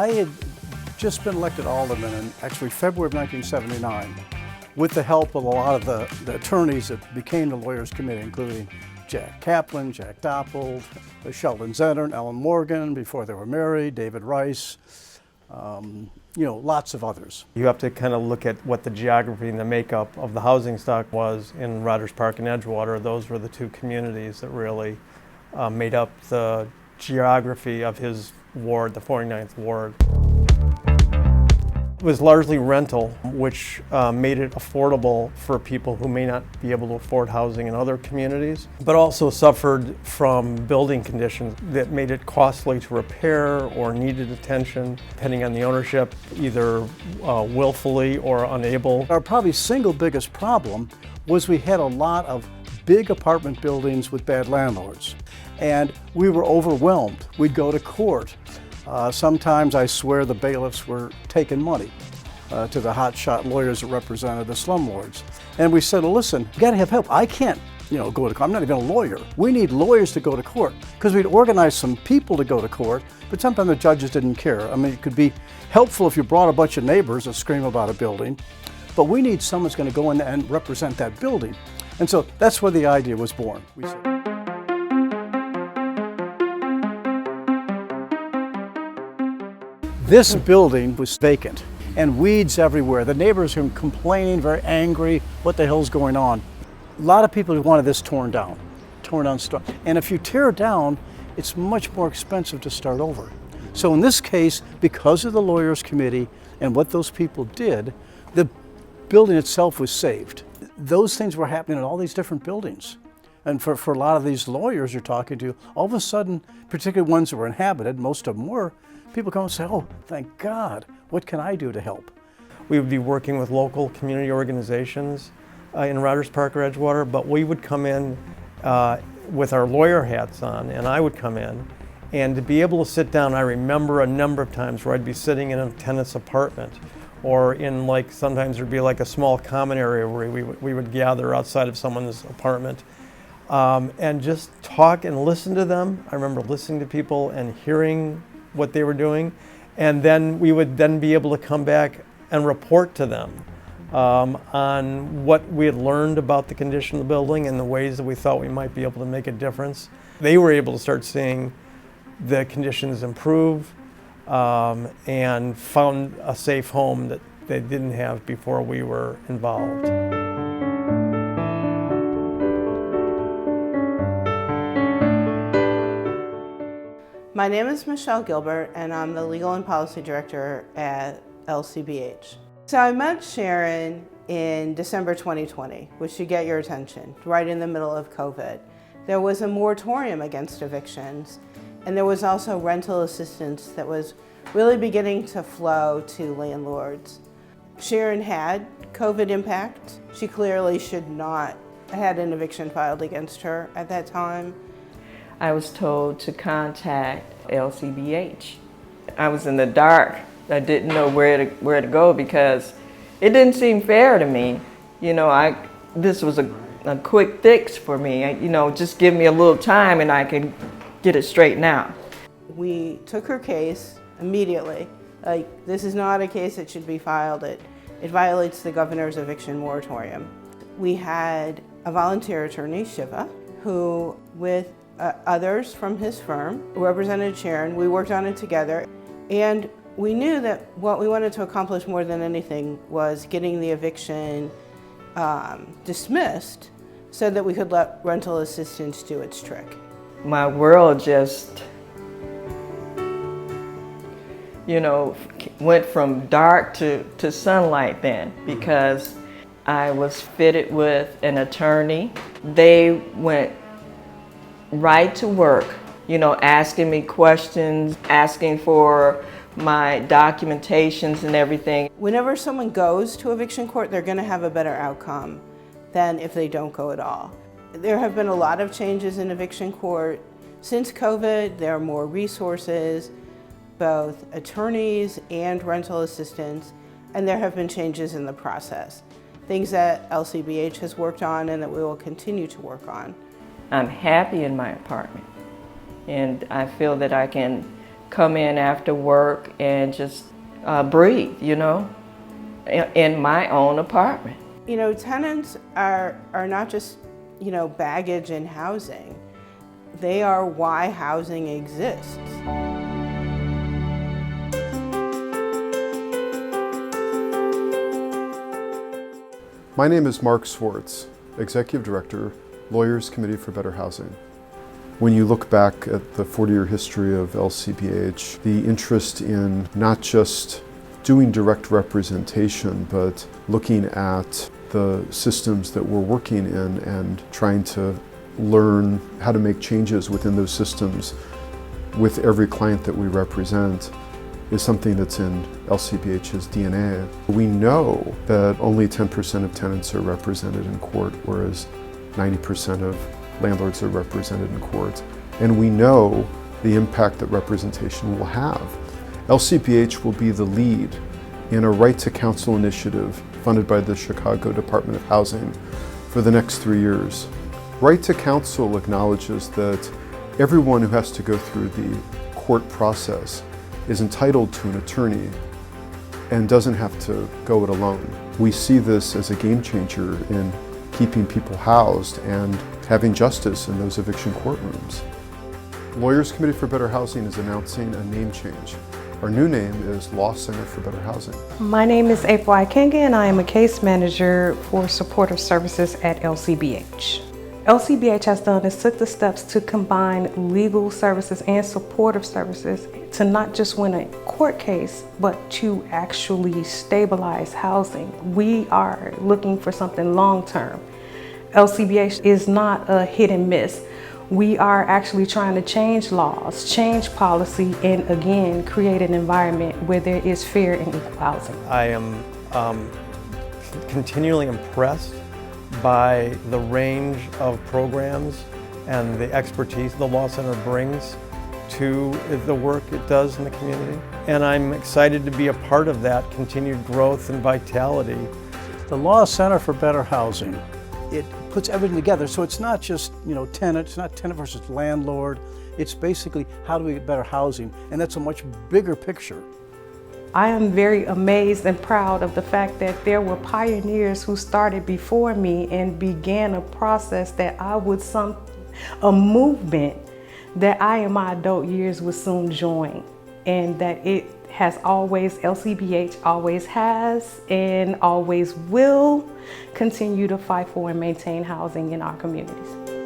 I had just been elected alderman in actually February of 1979 with the help of a lot of the attorneys that became the Lawyers Committee, including Jack Kaplan, Jack Doppold, Sheldon Zenner, Ellen Morgan before they were married, David Rice, lots of others. You have to kind of look at what the geography and the makeup of the housing stock was in Rogers Park and Edgewater. Those were the two communities that really made up the geography of his ward, the 49th ward. It was largely rental, which made it affordable for people who may not be able to afford housing in other communities, but also suffered from building conditions that made it costly to repair or needed attention, depending on the ownership, either willfully or unable. Our probably single biggest problem was we had a lot of big apartment buildings with bad landlords, and we were overwhelmed. We'd go to court. Sometimes I swear the bailiffs were taking money to the hotshot lawyers that represented the slumlords. And we said, well, listen, you gotta have help. I can't, go to court. I'm not even a lawyer. We need lawyers to go to court. Because we'd organize some people to go to court, but sometimes the judges didn't care. I mean, it could be helpful if you brought a bunch of neighbors that scream about a building, but we need someone who's gonna go in and represent that building. And so that's where the idea was born. We said, this building was vacant and weeds everywhere. The neighbors were complaining, very angry, what the hell's going on? A lot of people wanted this torn down. And if you tear it down, it's much more expensive to start over. So in this case, because of the Lawyers Committee and what those people did, the building itself was saved. Those things were happening in all these different buildings. And for a lot of these lawyers you're talking to, all of a sudden, particularly ones that were inhabited, most of them were, people come and say, oh, thank God, what can I do to help? We would be working with local community organizations in Rogers Park or Edgewater, but we would come in with our lawyer hats on, and I would come in, and to be able to sit down, I remember a number of times where I'd be sitting in a tenant's apartment, or in sometimes there'd be a small common area where we would gather outside of someone's apartment and just talk and listen to them. I remember listening to people and hearing what they were doing, and then we would then be able to come back and report to them on what we had learned about the condition of the building and the ways that we thought we might be able to make a difference. They were able to start seeing the conditions improve and found a safe home that they didn't have before we were involved. My name is Michelle Gilbert, and I'm the Legal and Policy Director at LCBH. So I met Sharon in December 2020, which should get your attention, right in the middle of COVID. There was a moratorium against evictions, and there was also rental assistance that was really beginning to flow to landlords. Sharon had COVID impact. She clearly should not have had an eviction filed against her at that time. I was told to contact LCBH. I was in the dark. I didn't know where to go because it didn't seem fair to me. This was a quick fix for me. Just give me a little time and I can get it straightened out. We took her case immediately. This is not a case that should be filed. It violates the governor's eviction moratorium. We had a volunteer attorney, Shiva, who with others from his firm represented Sharon. We worked on it together, and we knew that what we wanted to accomplish more than anything was getting the eviction dismissed so that we could let rental assistance do its trick. My world just, went from dark to sunlight then, because I was fitted with an attorney. They went right to work, asking me questions, asking for my documentations and everything. Whenever someone goes to eviction court, they're going to have a better outcome than if they don't go at all. There have been a lot of changes in eviction court. Since COVID, there are more resources, both attorneys and rental assistants, and there have been changes in the process. Things that LCBH has worked on and that we will continue to work on. I'm happy in my apartment, and I feel that I can come in after work and just breathe, you know, in my own apartment. You know, tenants are not just, you know, baggage in housing. They are why housing exists. My name is Mark Swartz, Executive Director, Lawyers Committee for Better Housing. When you look back at the 40-year history of LCBH, the interest in not just doing direct representation, but looking at the systems that we're working in and trying to learn how to make changes within those systems with every client that we represent is something that's in LCBH's DNA. We know that only 10% of tenants are represented in court, whereas 90% of landlords are represented in court. And we know the impact that representation will have. LCBH will be the lead in a right to counsel initiative funded by the Chicago Department of Housing for the next 3 years. Right to counsel acknowledges that everyone who has to go through the court process is entitled to an attorney and doesn't have to go it alone. We see this as a game changer in keeping people housed and having justice in those eviction courtrooms. Lawyers Committee for Better Housing is announcing a name change. Our new name is Law Center for Better Housing. My name is April Ikenga and I am a case manager for supportive services at LCBH. LCBH has done is took the steps to combine legal services and supportive services to not just win a court case, but to actually stabilize housing. We are looking for something long-term. LCBH is not a hit and miss. We are actually trying to change laws, change policy, and again, create an environment where there is fair and equal housing. I am continually impressed by the range of programs and the expertise the Law Center brings to the work it does in the community. And I'm excited to be a part of that continued growth and vitality. The Law Center for Better Housing, it puts everything together. So it's not just, you know, tenant, it's not tenant versus landlord. It's basically how do we get better housing? And that's a much bigger picture. I am very amazed and proud of the fact that there were pioneers who started before me and began a process that a movement that I in my adult years would soon join. And that it has always, LCBH always has and always will continue to fight for and maintain housing in our communities.